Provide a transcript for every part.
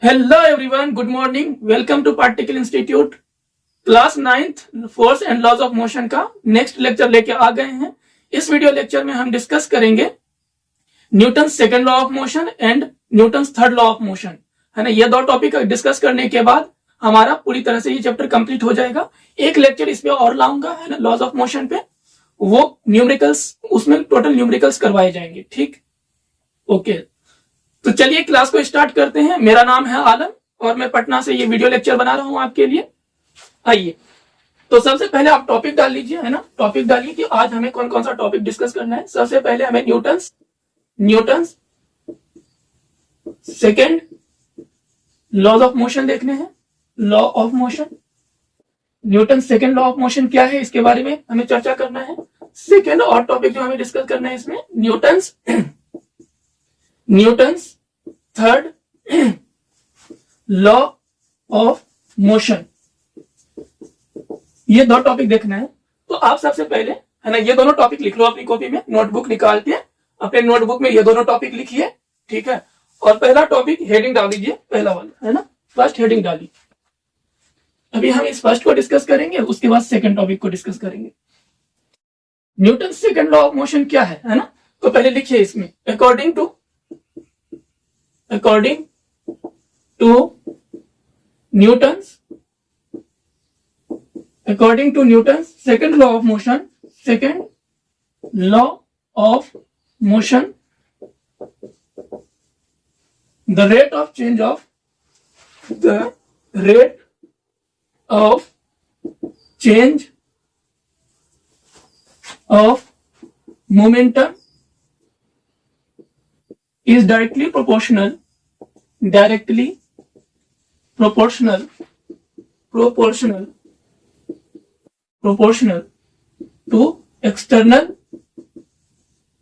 Hello everyone, good morning. Welcome to Particle Institute. Class 9th force and laws of motion का next lecture लेके आ गए हैं। इस वीडियो लेक्चर में हम डिस्कस करेंगे Newton second law of motion and Newton third law of motion, है ना। ये दो टॉपिक डिस्कस करने के बाद हमारा पूरी तरह से ये चैप्टर कंप्लीट हो जाएगा। एक लेक्चर इस पे और लाऊंगा, है ना, लॉज ऑफ मोशन पे। वो न्यूमेरिकल्स, उसमें टोटल न्यूमेरिकल्स करवाए जाएंगे। ठीक, ओके। तो चलिए क्लास को स्टार्ट करते हैं। मेरा नाम है आलम और मैं पटना से ये वीडियो लेक्चर बना रहा हूं आपके लिए। आइए, तो सबसे पहले आप टॉपिक डाल लीजिए, है ना। टॉपिक डालिए कि आज हमें कौन कौन सा टॉपिक डिस्कस करना है। सबसे पहले हमें Newton's second laws of motion देखने हैं। Law of motion, Newton second law of motion क्या है, इसके बारे में हमें चर्चा करना है। सेकेंड और टॉपिक जो हमें डिस्कस करना है इसमें Newton's third law of motion, ये दो टॉपिक देखना है। तो आप सबसे पहले, है ना, ये दोनों टॉपिक लिख लो अपनी कॉपी में। नोटबुक निकाल के अपने नोटबुक में ये दोनों टॉपिक लिखिए, ठीक है। और पहला टॉपिक हेडिंग डाल दीजिए, पहला वाला, है ना, फर्स्ट हेडिंग डालिए। अभी हम इस फर्स्ट को डिस्कस करेंगे, उसके बाद सेकंड टॉपिक को डिस्कस करेंगे। Newton second law of motion क्या है ना। तो पहले लिखिए इसमें according to Newton's second law of motion, the rate of change of momentum is directly proportional to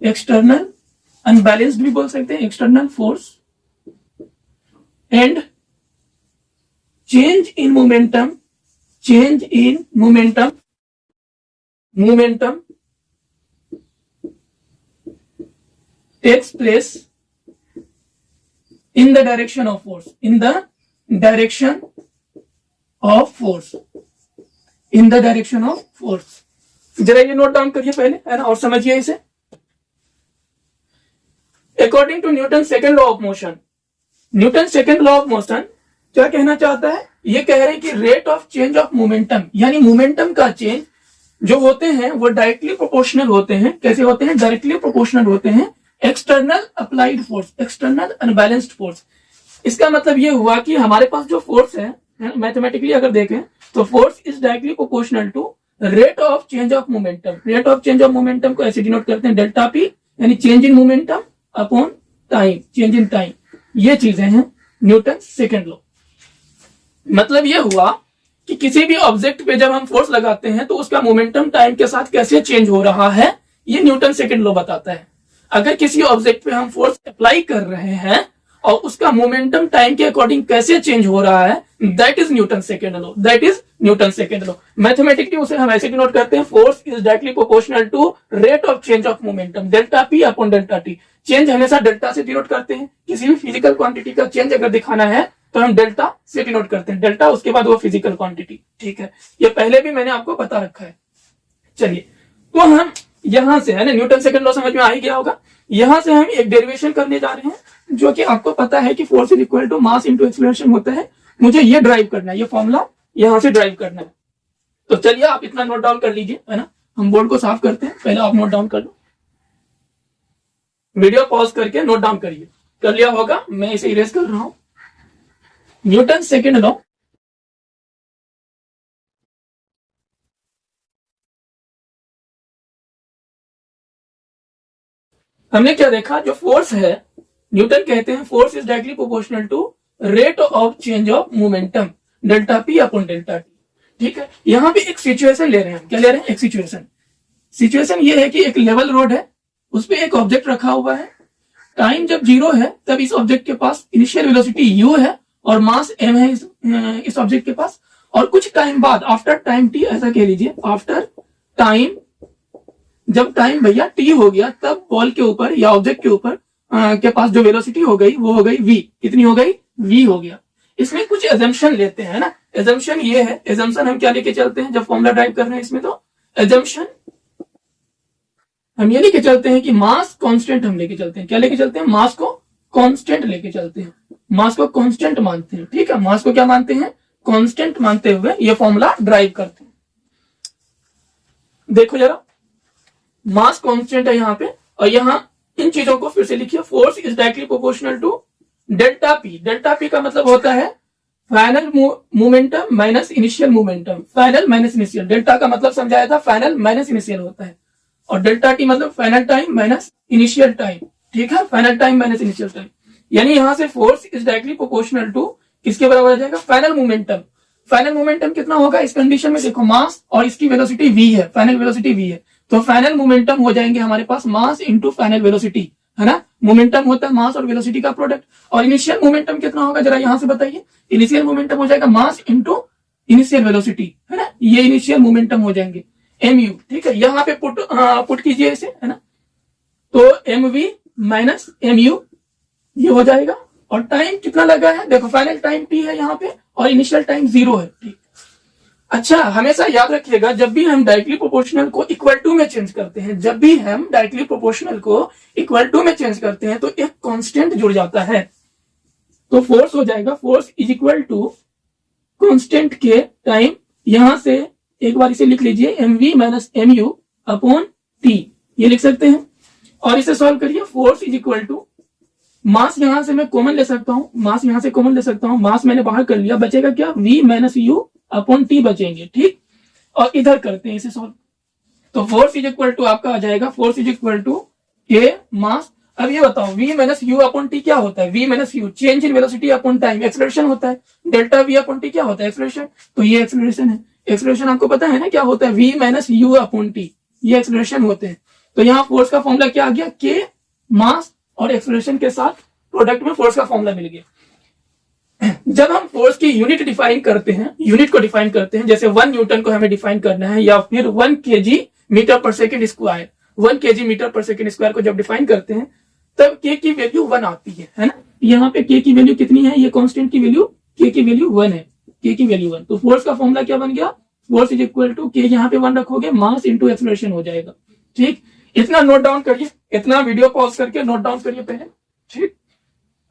external unbalanced भी बोल सकते हैं, external force, and change in momentum takes place in the direction of force, in the direction of force। जरा ये note down करिए पहले, है ना, और समझिए इसे। According to Newton second law of motion, Newton second law of motion क्या कहना चाहता है? ये कह रहे हैं कि rate of change of momentum, यानी मोमेंटम का चेंज जो होते हैं वो डायरेक्टली प्रोपोर्शनल होते हैं। कैसे होते हैं? डायरेक्टली प्रोपोर्शनल होते हैं external applied force, external unbalanced force. इसका मतलब ये हुआ कि हमारे पास जो फोर्स है, मैथमेटिकली अगर देखें तो force is directly proportional to rate of change of momentum. Rate of change of momentum को ऐसे डिनोट करते हैं डेल्टा पी, यानी change in momentum upon time, change in time. ये चीजें हैं न्यूटन सेकेंड लॉ। मतलब ये हुआ कि किसी भी ऑब्जेक्ट पे जब हम फोर्स लगाते हैं तो उसका मोमेंटम टाइम के साथ कैसे चेंज हो रहा है, ये न्यूटन सेकेंड लॉ बताता है। अगर किसी ऑब्जेक्ट पे हम फोर्स अप्लाई कर रहे हैं और उसका मोमेंटम टाइम के अकॉर्डिंग कैसे चेंज हो रहा है, that is Newton second law. Mathematically उसे हम ऐसे डिनोट करते हैं, force is directly proportional to rate of change of momentum, delta P upon delta T. Change हमेशा डेल्टा से डिनोट करते हैं। किसी भी फिजिकल क्वांटिटी का चेंज अगर दिखाना है तो हम डेल्टा से डिनोट करते हैं, डेल्टा उसके बाद वो फिजिकल क्वांटिटी, ठीक है। ये पहले भी मैंने आपको बता रखा है। चलिए, तो हम यहां से, है ना, न्यूटन सेकेंड लॉ समझ में आ ही गया होगा। यहां से हम एक डेरिवेशन करने जा रहे हैं, जो कि आपको पता है कि force is equal to mass into acceleration होता है। मुझे ये ड्राइव करना है, ये फॉर्मूला यहां से ड्राइव करना है। तो चलिए आप इतना नोट डाउन कर लीजिए, है ना। हम बोर्ड को साफ करते हैं, पहले आप नोट डाउन कर लो। वीडियो पॉज करके नोट डाउन करिए। कर लिया होगा, मैं इसे इरेज कर रहा हूं। न्यूटन सेकेंड लॉ, हमने क्या देखा? जो फोर्स है, न्यूटन कहते हैं force is directly proportional to rate of change of momentum, delta P upon delta T, ठीक है। यहां पे एक सिचुएशन ले रहे हैं हम। क्या ले रहे हैं? एक सिचुएशन ये है कि एक लेवल रोड है, उस पर एक ऑब्जेक्ट रखा हुआ है। टाइम जब 0 है तब इस ऑब्जेक्ट के पास इनिशियल वेलोसिटी u है और मास m है इस ऑब्जेक्ट के पास। और कुछ टाइम बाद, आफ्टर टाइम t, ऐसा कह लीजिए, आफ्टर टाइम, जब टाइम भैया t हो गया, तब बॉल के ऊपर या ऑब्जेक्ट के ऊपर के पास जो वेलोसिटी हो गई वो हो गई v। कितनी हो गई? v हो गया, इसमें कुछ एजम्पशन लेते हैं ना। एजम्पशन ये है, एजम्पशन हम क्या लेके चलते हैं जब फॉर्मूला ड्राइव कर रहे हैं इसमें, तो एजम्पशन हम ये लेके चलते हैं कि मास कांस्टेंट हम लेके चलते हैं। क्या लेके चलते हैं? मास को कांस्टेंट लेके चलते हैं, मास को कांस्टेंट मानते हैं। ठीक है, मास को क्या मानते हैं? कांस्टेंट मानते हुए ये फॉर्मूला ड्राइव करते हैं। देखो जरा, मास कांस्टेंट है यहाँ पे, और यहाँ इन चीजों को फिर से लिखिए। Force is directly proportional to delta P. Delta P का मतलब होता है final momentum minus initial momentum. Final minus initial, delta का मतलब समझाया था, फाइनल माइनस इनिशियल होता है, और डेल्टा टी मतलब final time minus initial time. ठीक है, final time minus initial time, यानी यहां से force is directly proportional to किसके बराबर आ जाएगा? Final momentum. फाइनल मोमेंटम कितना होगा इस कंडीशन में? देखो, मास और इसकी वेलोसिटी v है, फाइनल वेलोसिटी v है, तो फाइनल मोमेंटम हो जाएंगे हमारे पास मास इंटू फाइनल वेलोसिटी, है ना। मोमेंटम होता है मास और वेलोसिटी का प्रोडक्ट। और इनिशियल मोमेंटम कितना होगा जरा यहां से बताइए? इनिशियल मोमेंटम हो जाएगा मास इंटू इनिशियल वेलोसिटी, है ना, ये इनिशियल मोमेंटम हो जाएंगे mu। ठीक है, यहाँ पे पुट कीजिए इसे, है ना, तो mv माइनस mu ये हो जाएगा। और टाइम कितना लगा है? देखो, फाइनल टाइम t है यहाँ पे और इनिशियल टाइम 0 है। ठीक, अच्छा, हमेशा याद रखिएगा, जब भी हम डायरेक्टली प्रोपोर्शनल को इक्वल टू में चेंज करते हैं, जब भी हम डायरेक्टली प्रोपोर्शनल को इक्वल टू में चेंज करते हैं, तो एक कांस्टेंट जुड़ जाता है। तो फोर्स हो जाएगा, force is equal to constant के टाइम, यहां से एक बार इसे लिख लीजिए, mv minus mu upon t, ये लिख सकते हैं। और इसे सॉल्व करिए, force is equal to mass, यहां से मैं कॉमन ले सकता हूं, मास यहां से कॉमन ले सकता हूं, मास मैंने बाहर कर लिया, बचेगा क्या? v minus u upon T बचेंगे। ठीक, और इधर करते हैं इसे सॉल्व, तो फोर्स इज इक्वल टू आपका आ जाएगा, फोर्स इज इक्वल टू के मास। अब ये बताओ, v minus u upon T क्या होता है? v minus u change in velocity upon time, acceleration होता है। डेल्टा v अपॉन टी क्या होता है? एक्सेलरेशन, तो ये एक्सेलरेशन है। एक्सेलरेशन आपको पता है ना क्या होता है? v minus u upon T, ये एक्सेलरेशन होते हैं। तो यहाँ फोर्स का फॉर्मूला क्या आ गया? के मास और एक्सेलरेशन के साथ प्रोडक्ट में फोर्स का फॉर्मूला मिल गया। जब हम फोर्स की यूनिट डिफाइन करते हैं, यूनिट को डिफाइन करते हैं, जैसे 1 न्यूटन को हमें डिफाइन करना है, या फिर 1 kg मीटर पर सेकेंड स्क्वायर, 1 kg मीटर पर सेकेंड स्क्वायर को जब डिफाइन करते हैं, तब k की वैल्यू 1 आती है ना। यहाँ पे k की वैल्यू कितनी है? ये कांस्टेंट की वैल्यू, k की वैल्यू 1 है, k की वैल्यू 1। तो फोर्स का फॉर्मूला क्या बन गया? Force is equal to k, यहाँ पे 1 रखोगे, मास इंटू एक्सेलरेशन हो जाएगा। ठीक, इतना नोट डाउन करिए, इतना वीडियो पॉज करके नोट डाउन करिए पहले। ठीक,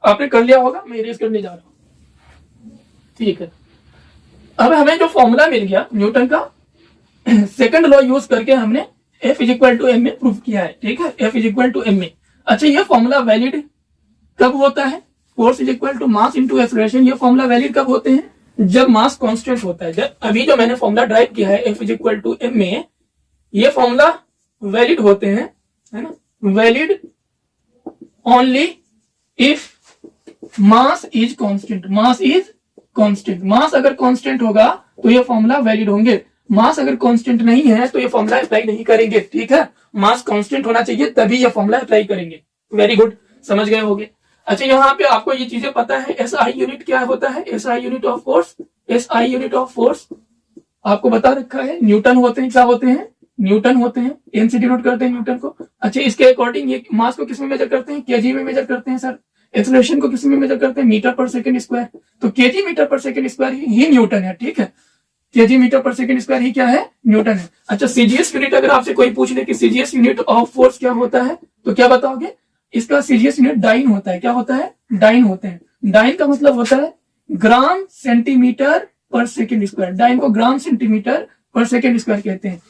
आपने कर लिया होगा, मैं इरेज करने जा रहा हूं। ठीक है, अब हमें जो फॉर्मूला मिल गया न्यूटन का, सेकंड लॉ यूज करके हमने F is equal to M a prove किया है। ठीक है, F is equal to M a. अच्छा, ये फॉर्मूला वैलिड कब होता है? Force is equal to mass into acceleration, ये फॉर्मूला वैलिड कब होते हैं? जब मास कांस्टेंट होता है। जब अभी जो मैंने फॉर्मूला ड्राइव किया है F is equal to M A, ये फॉर्मूला वैलिड होते हैं, है ना, valid only if mass is constant. Mass is constant, mass अगर कांस्टेंट होगा तो ये फॉर्मूला वैलिड होंगे। मास अगर कांस्टेंट नहीं है तो ये फॉर्मूला अप्लाई नहीं करेंगे। ठीक है, मास कांस्टेंट होना चाहिए तभी ये फॉर्मूला अप्लाई करेंगे। वेरी गुड, समझ गए होंगे। अच्छा, यहाँ पे आपको ये चीजें पता है, एसआई यूनिट क्या होता है? SI unit of force, SI unit of force आपको बता रखा है। न्यूटन होते हैं, क्या होते हैं? न्यूटन होते हैं, एन से डिनोट करते हैं न्यूटन को। अच्छा, इसके अकॉर्डिंग ये मास को किस में मेजर करते हैं? केजी में मेजर करते हैं सर। एक्सेलरेशन को किस में मेजर करते हैं? मीटर पर सेकंड स्क्वायर। तो केजी मीटर पर सेकंड स्क्वायर ही न्यूटन है। ठीक है, केजी मीटर पर सेकंड स्क्वायर ही क्या है? न्यूटन है। अच्छा, सीजीएस यूनिट अगर आपसे कोई पूछ ले कि सीजीएस यूनिट ऑफ फोर्स क्या होता है, तो क्या बताओगे? इसका सीजीएस यूनिट डाइन होता है। क्या होता है? डाइन होते हैं। डाइन का मतलब होता है ग्राम सेंटीमीटर पर सेकंड स्क्वायर। डाइन को ग्राम सेंटीमीटर पर सेकंड स्क्वायर कहते हैं।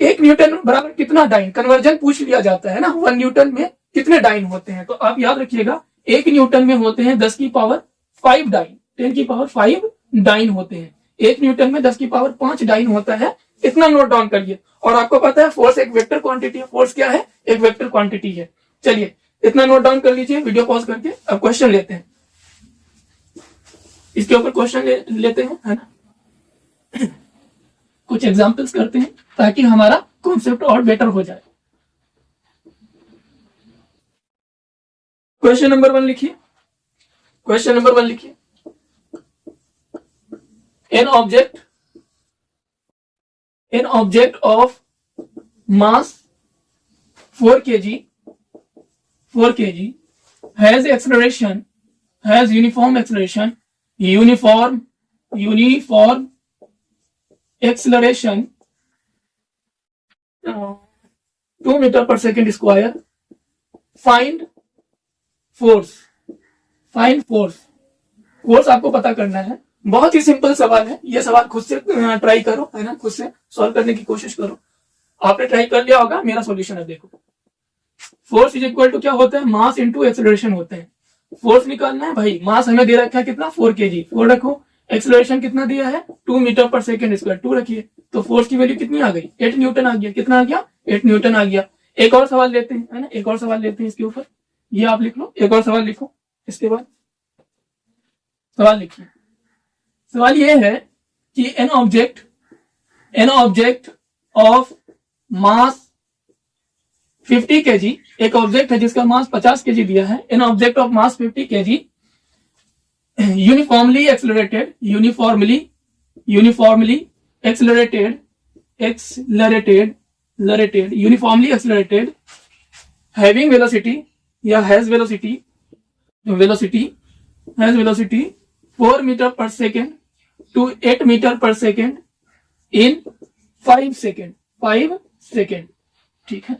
1 न्यूटन बराबर कितना डाइन? कन्वर्जन पूछ लिया जाता है ना, 1 न्यूटन में कितने डाइन होते हैं? तो आप याद रखिएगा, 1 न्यूटन में होते हैं 10 की पावर 5 डाइन, 10 की पावर 5 डाइन होते हैं। 1 न्यूटन में 10 की पावर 5 डाइन होता है। इतना नोट डाउन करिए। और आपको पता है फोर्स एक वेक्टर क्वांटिटी है। फोर्स क्या है? एक वेक्टर क्वांटिटी है। चलिए, इतना नोट डाउन कर लीजिए, वीडियो पॉज करके। अब क्वेश्चन लेते हैं, इसके ऊपर क्वेश्चन लेते हैं, है ना। कुछ एग्जाम्पल्स करते हैं ताकि हमारा कॉन्सेप्ट और बेटर हो जाए। क्वेश्चन नंबर 1 लिखिए। क्वेश्चन नंबर 1 लिखिए। An object of mass 4 kg has uniform acceleration uniform acceleration 2 metre पर second square, find force. Force आपको पता करना है। बहुत ही सिंपल सवाल है ये सवाल, खुद से ट्राई करो, है ना, खुद से सॉल्व करने की कोशिश करो। आपने ट्राई कर लिया होगा, मेरा सॉल्यूशन है देखो। फोर्स इज इक्वल टू क्या होता है, मास इंटू एक्सेलरेशन होते हैं। फोर्स निकालना है भाई, मास हमें दे रखा है कितना 4 kg, 4 रखो। एक्सेलरेशन कितना दिया है 2 मीटर पर सेकेंड स्क्वायर, 2 रखिए। तो फोर्स की वैल्यू कितनी आ गई 8 न्यूटन आ गया। कितना आ गया 8 न्यूटन आ गया। एक और सवाल लेते हैं, है ना, एक और सवाल लेते हैं इसके ऊपर। ये आप लिख लो, एक और सवाल लिखो। इसके बाद सवाल लिखिए। सवाल ये है कि an object of mass 50 kg, एक ऑब्जेक्ट है जिसका मास 50 kg दिया है। An object of mass 50 kg uniformly accelerated having velocity या हैज वेलोसिटी 4 मीटर पर सेकेंड टू 8 मीटर पर सेकेंड इन 5 सेकेंड। ठीक है,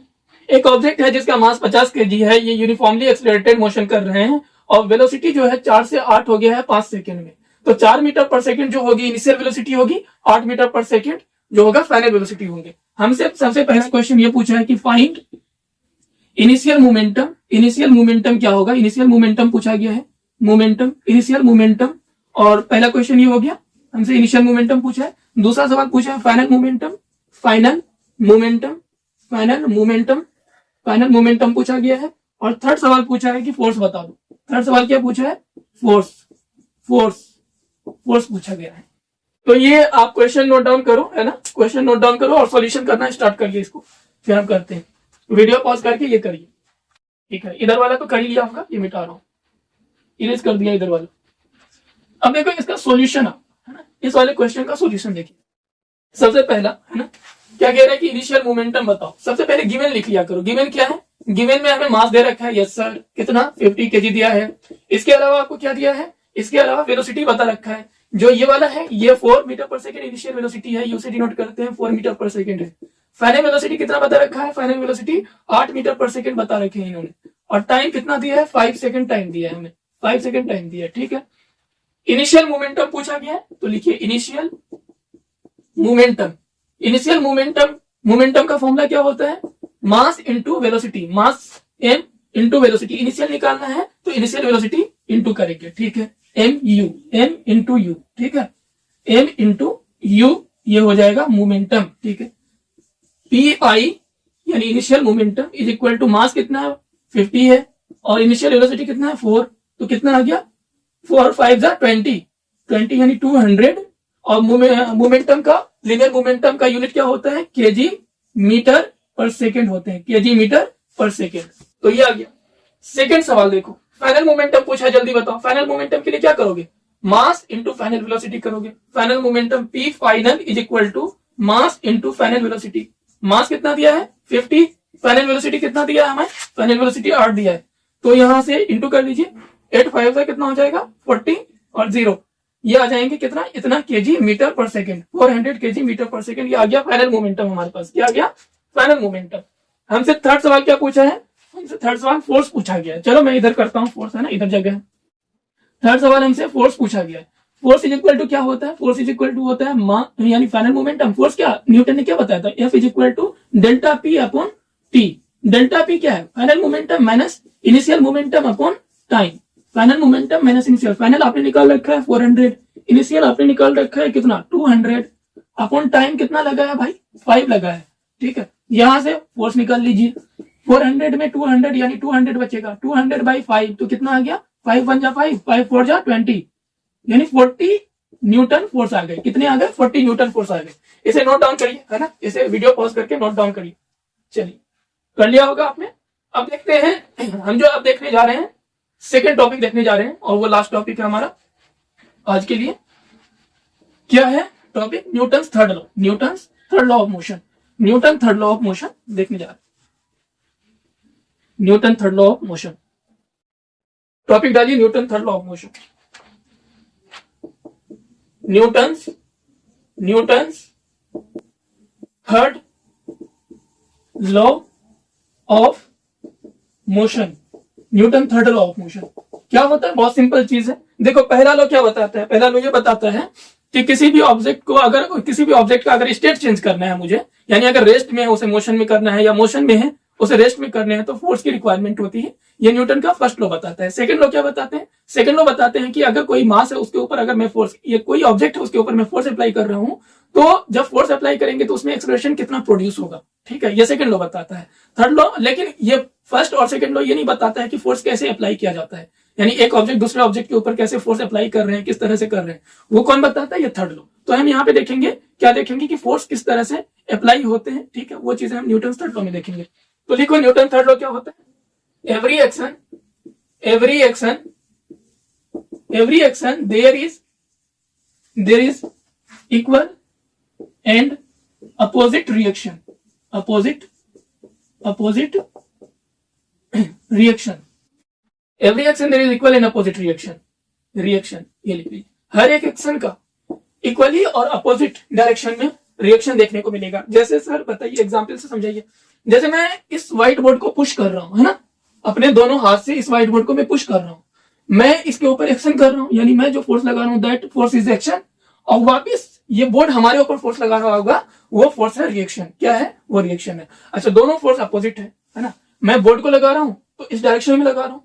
एक ऑब्जेक्ट है जिसका मास 50 kg है, ये यूनिफॉर्मली एक्सलरेटेड मोशन कर रहे हैं और वेलोसिटी जो है 4 से 8 हो गया है 5 सेकेंड में। तो 4 मीटर पर सेकेंड जो होगी इनिशियल वेलोसिटी होगी, 8 मीटर पर सेकेंड जो होगा फाइनल वेलोसिटी होंगे। हमसे सबसे पहला क्वेश्चन ये पूछा है कि फाइंड इनिशियल मोमेंटम क्या होगा। इनिशियल मोमेंटम पूछा गया है, इनिशियल मोमेंटम। और पहला क्वेश्चन ये हो गया, हमसे इनिशियल मोमेंटम पूछा है। दूसरा सवाल पूछा है फाइनल मोमेंटम पूछा गया है। और थर्ड सवाल पूछा है कि फोर्स बता दो। थर्ड सवाल क्या पूछा है, फोर्स पूछा गया है। तो ये आप क्वेश्चन नोट डाउन करो, है ना, क्वेश्चन नोट डाउन करो और सॉल्यूशन करना स्टार्ट करिए इसको, फिर हम करते हैं। वीडियो पॉज करके ये करिए, ठीक है। इधर वाला तो कर ही लिया होगा, ये मिटा रहा हूं, इरेज कर दिया इधर वाला। अब देखो इसका सॉल्यूशन, है ना, इस वाले क्वेश्चन का सॉल्यूशन देखिए। सबसे पहला, है ना, क्या कह रहा है कि इनिशियल मोमेंटम बताओ। सबसे पहले गिवन लिख लिया करो। गिवन क्या है, गिवन में हमें मास दे रखा है, यस सर, कितना 50 kg दिया है। इसके अलावा आपको क्या दिया है, इसके अलावा वेलोसिटी बता रखा है। जो ये वाला है ये 4 मीटर पर सेकेंड इनिशियल वेलोसिटी है, यूसे डिनोट करते हैं 4 मीटर पर सेकेंड है। फाइनल वेलोसिटी कितना बता रखा है, फाइनल वेलोसिटी 8 मीटर पर सेकेंड बता रखे हैं इन्होंने। और टाइम कितना दिया है 5 सेकेंड टाइम दिया है हमें, 5 सेकेंड टाइम दिया है, ठीक है। इनिशियल मोमेंटम पूछा गया है, तो लिखिए इनिशियल मोमेंटम का फॉर्मूला क्या होता है, मास इंटू वेलोसिटी, मास m इंटू वेलोसिटी। इनिशियल निकालना है तो इनिशियल वेलोसिटी इंटू करेंगे, ठीक है, m इंटू यू, ठीक है, m इंटू यू, ये हो जाएगा मोमेंटम, ठीक है। PI यानी initial momentum is equal to mass कितना है 50 है और इनिशियल वेलोसिटी कितना है 4, तो कितना आ गया 4 5 जा 20 यानी 200। और मोमेंटम का, लिनियर मोमेंटम का यूनिट क्या होता है, केजी मीटर पर सेकेंड होते हैं, केजी मीटर पर सेकेंड। तो ये आ गया। सेकेंड सवाल देखो, फाइनल मोमेंटम पूछा है, जल्दी बताओ। फाइनल मोमेंटम के लिए क्या करोगे, मास इंटू फाइनल वेलोसिटी करोगे। Final momentum P final is equal to mass into final velocity. Mass कितना दिया है 50, फाइनल वेलोसिटी कितना दिया है हमें, फाइनल वेलोसिटी 8 दिया है। तो यहां से इंटू कर लीजिए, 8 5 से कितना हो जाएगा 40 और 0, ये आ जाएंगे कितना, इतना केजी मीटर पर सेकेंड, 400 केजी मीटर पर सेकेंड। ये आ गया फाइनल मोमेंटम हमारे पास, क्या आ गया फाइनल मोमेंटम। हमसे थर्ड सवाल क्या पूछा है, हमसे थर्ड सवाल फोर्स पूछा गया है। चलो मैं इधर करता हूँ, फोर्स है ना इधर जगह है। थर्ड सवाल हमसे फोर्स पूछा गया है। फोर्स इज इक्वल टू क्या होता है, फोर्स इज इक्वल टू होता है यानी फाइनल मोमेंटम। फोर्स क्या न्यूटन ने क्या बताया था, F is equal to delta P upon T। Delta P क्या है, final momentum minus initial momentum upon time. Final momentum minus initial, final आपने निकाल रखा है 400, इनिशियल आपने निकाल रखा है कितना 200, अपॉन टाइम कितना लगा है भाई 5 लगा है, ठीक है। यहां से फोर्स निकाल लीजिए, 400 में 200 यानी 200 बचेगा, 200 बाई 5 तो कितना आ गया, 5 1 जा 5, 5 4 जा 20 यानी 40 न्यूटन फोर्स आ गए। कितने आ गए 40 न्यूटन फोर्स आ गए। इसे नोट डाउन करिए, है ना, इसे वीडियो पॉज करके नोट डाउन करिए। चलिए कर लिया होगा आपने। अब देखते हैं हम जो अब देखने जा रहे हैं, सेकेंड टॉपिक देखने जा रहे हैं और वो लास्ट टॉपिक है हमारा आज के लिए। क्या है topic, Newton third law, Newton third law of motion. Newton third law of motion देखने जा रहे हैं, Newton third law of motion. Topic डालिए Newton third law of motion. Newton's third law of motion. Newton third law of motion क्या होता है? बहुत simple चीज है। देखो पहला लॉ क्या बताता है? पहला लॉ ये बताता है कि किसी भी ऑब्जेक्ट का अगर स्टेट चेंज करना है मुझे, यानी अगर रेस्ट में है उसे मोशन में करना है, या मोशन में है उसे रेस्ट में करने हैं, तो फोर्स की रिक्वायरमेंट होती है। ये न्यूटन का फर्स्ट लॉ बताता है। सेकंड लॉ क्या बताते हैं? सेकंड लॉ बताते हैं कि अगर कोई मास है उसके ऊपर अगर मैं फोर्स, ये कोई ऑब्जेक्ट है उसके ऊपर मैं फोर्स अप्लाई कर रहा हूं, तो जब फोर्स अप्लाई करेंगे तो उसमें एक्सेलरेशन कितना प्रोड्यूस होगा। ठीक है, ये सेकंड लॉ बताता है। थर्ड लॉ, लेकिन ये फर्स्ट और सेकंड लॉ ये नहीं बताता है कि फोर्स कैसे अप्लाई किया जाता है, यानी एक ऑब्जेक्ट दूसरे ऑब्जेक्ट के ऊपर कैसे फोर्स अप्लाई कर रहे हैं, किस तरह से कर रहे हैं, वो कौन बताता है? ये थर्ड लॉ। तो हम यहाँ पे देखेंगे, क्या देखेंगे कि फोर्स किस तरह से अप्लाई होते हैं। ठीक है, वो चीजें हम न्यूटन थर्ड लॉ में देखेंगे। तो लिखो न्यूटन थर्ड लॉ क्या होता है? Every action there is equal and opposite reaction every action there is equal and opposite reaction ये लिख लीजिए। हर एक एक्शन का इक्वली और अपोजिट डायरेक्शन में रिएक्शन देखने को मिलेगा। जैसे सर बताइए, एग्जांपल से समझाइए। जैसे मैं इस व्हाइट बोर्ड को पुश कर रहा हूं, है ना, अपने दोनों हाथ से इस व्हाइट बोर्ड को मैं पुश कर रहा हूं, मैं इसके ऊपर एक्शन कर रहा हूं, यानी मैं जो फोर्स लगा रहा हूं दैट फोर्स इज एक्शन, और वापिस ये बोर्ड हमारे ऊपर फोर्स लगा रहा होगा, वो फोर्स है रिएक्शन। क्या है? वो रिएक्शन है। अच्छा, दोनों फोर्स अपोजिट है ना। मैं बोर्ड को लगा रहा हूं तो इस डायरेक्शन में लगा रहा हूं,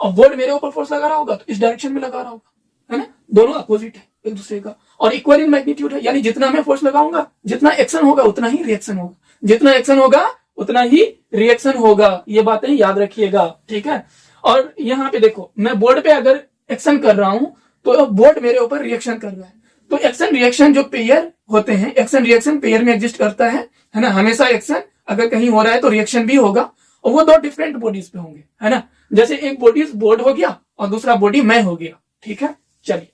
और बोर्ड मेरे ऊपर फोर्स लगा रहा होगा तो इस डायरेक्शन में लगा रहा होगा, है ना। दोनों अपोजिट है एक दूसरे का, और इक्वल इन मैग्नीट्यूड है, यानी जितना मैं फोर्स लगाऊंगा, जितना एक्शन होगा उतना ही रिएक्शन होगा, जितना एक्शन होगा उतना ही रिएक्शन होगा। ये बातें याद रखिएगा, ठीक है। और यहाँ पे देखो, मैं बोर्ड पे अगर एक्शन कर रहा हूं तो बोर्ड मेरे ऊपर रिएक्शन कर रहा है। तो एक्शन रिएक्शन जो पेयर होते हैं, एक्शन रिएक्शन पेयर में एग्जिस्ट करता है ना। हमेशा एक्शन अगर कहीं हो रहा है तो रिएक्शन भी होगा, और वो दो डिफरेंट बॉडीज पे होंगे, है ना। जैसे एक बॉडी बोर्ड हो गया और दूसरा बॉडी मैं हो गया, ठीक है। चलिए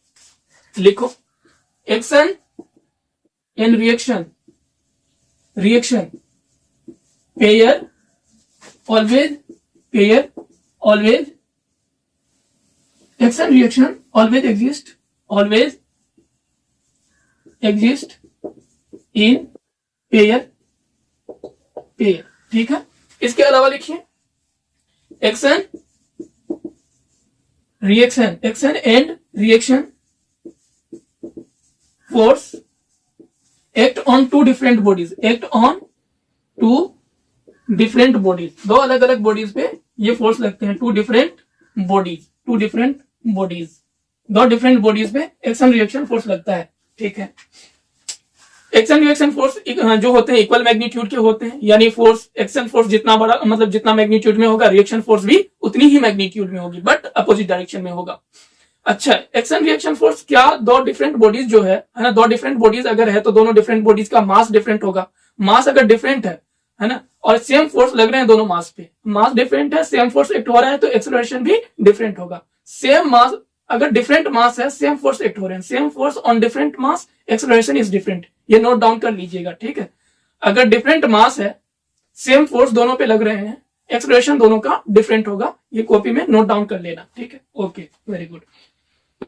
लिखो, action and reaction pair always action reaction always exist in pair, ठीक है। इसके अलावा लिखिए, action and reaction force act on two different bodies, दो अलग अलग बॉडीज पे ये फोर्स लगते हैं। टू डिफरेंट बॉडीज, दो डिफरेंट बॉडीज पे एक्शन रिएक्शन फोर्स लगता है, ठीक है। एक्शन रिएक्शन फोर्स जो होते हैं इक्वल मैग्नीट्यूड के होते हैं, यानी फोर्स, एक्शन फोर्स जितना बड़ा, मतलब जितना मैग्नीट्यूड में होगा, रिएक्शन फोर्स भी उतनी ही मैग्नीट्यूड में होगी, बट अपोजिट डायरेक्शन में होगा। अच्छा, एक्शन रिएक्शन फोर्स क्या, दो डिफरेंट बॉडीज जो है ना, दो डिफरेंट बॉडीज अगर है तो दोनों डिफरेंट बॉडीज का मास डिफरेंट होगा। मास अगर डिफरेंट है ना, और सेम फोर्स लग रहे हैं दोनों मास पे, मास डिफरेंट है, सेम फोर्स एक्ट हो रहा है, तो एक्सेलरेशन भी डिफरेंट होगा। सेम मास अगर डिफरेंट मास है, सेम फोर्स एक्ट हो रहे हैं, same force on different mass, acceleration is different. ये नोट डाउन कर लीजिएगा, ठीक है। अगर डिफरेंट मास है, सेम फोर्स दोनों पे लग रहे हैं, एक्सेलरेशन दोनों का डिफरेंट होगा। ये कॉपी में नोट डाउन कर लेना, ठीक है। Okay, very good.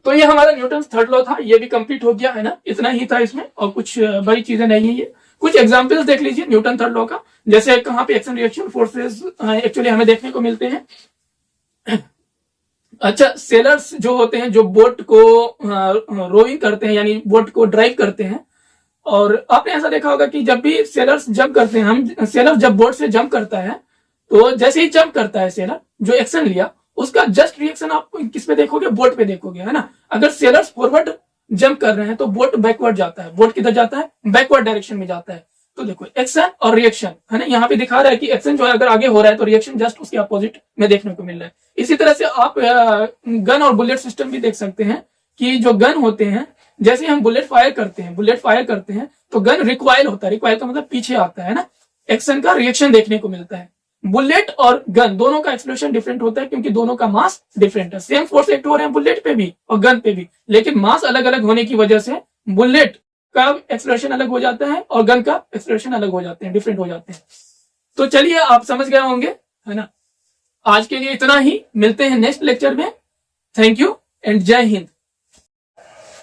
तो ये हमारा न्यूटन थर्ड लॉ था, ये भी कंप्लीट हो गया है ना। इतना ही था इसमें, और कुछ बड़ी चीजें नहीं है। ये कुछ एग्जांपल्स देख लीजिए न्यूटन थर्ड लॉ का, जैसे कहां पे एक्शन रिएक्शन फोर्सेस एक्चुअली हमें देखने को मिलते हैं। अच्छा, सेलर्स जो होते हैं, जो बोट को रोइंग करते हैं, यानी बोट को ड्राइव करते हैं, और आपने ऐसा देखा होगा कि जब भी सेलर्स जंप करते हैं, सेलर जब बोट से जंप करता है, तो जैसे ही जंप करता है सेलर, जो एक्शन लिया उसका जस्ट रिएक्शन आप किस पे देखोगे? बोट पे देखोगे, है ना। अगर सेलर्स फॉरवर्ड जंप कर रहे हैं तो बोट बैकवर्ड जाता है। बोट किधर जाता है? बैकवर्ड डायरेक्शन में जाता है। तो देखो, एक्शन और रिएक्शन, है ना, यहाँ पे दिखा रहा है कि एक्शन जो है अगर आगे हो रहा है तो रिएक्शन जस्ट उसके अपोजिट में देखने को मिल रहा है। इसी तरह से आप गन और बुलेट सिस्टम भी देख सकते हैं कि जो गन होते हैं, जैसे हम बुलेट फायर करते हैं तो गन रिकॉइल होता है। रिकॉइल का मतलब पीछे आता है ना। एक्शन का रिएक्शन देखने को मिलता है। बुलेट और गन दोनों का एक्सप्लोशन डिफरेंट होता है, क्योंकि दोनों का मास डिफरेंट है। सेम फोर्स एक्ट हो रहे हैं बुलेट पे भी और गन पे भी, लेकिन मास अलग अलग होने की वजह से बुलेट का एक्सप्लोशन अलग हो जाता है और गन का एक्सप्लोशन अलग हो जाते हैं, डिफरेंट हो जाते हैं। तो चलिए, आप समझ गए होंगे, है ना। आज के लिए इतना ही, मिलते हैं नेक्स्ट लेक्चर में। थैंक यू एंड जय हिंद।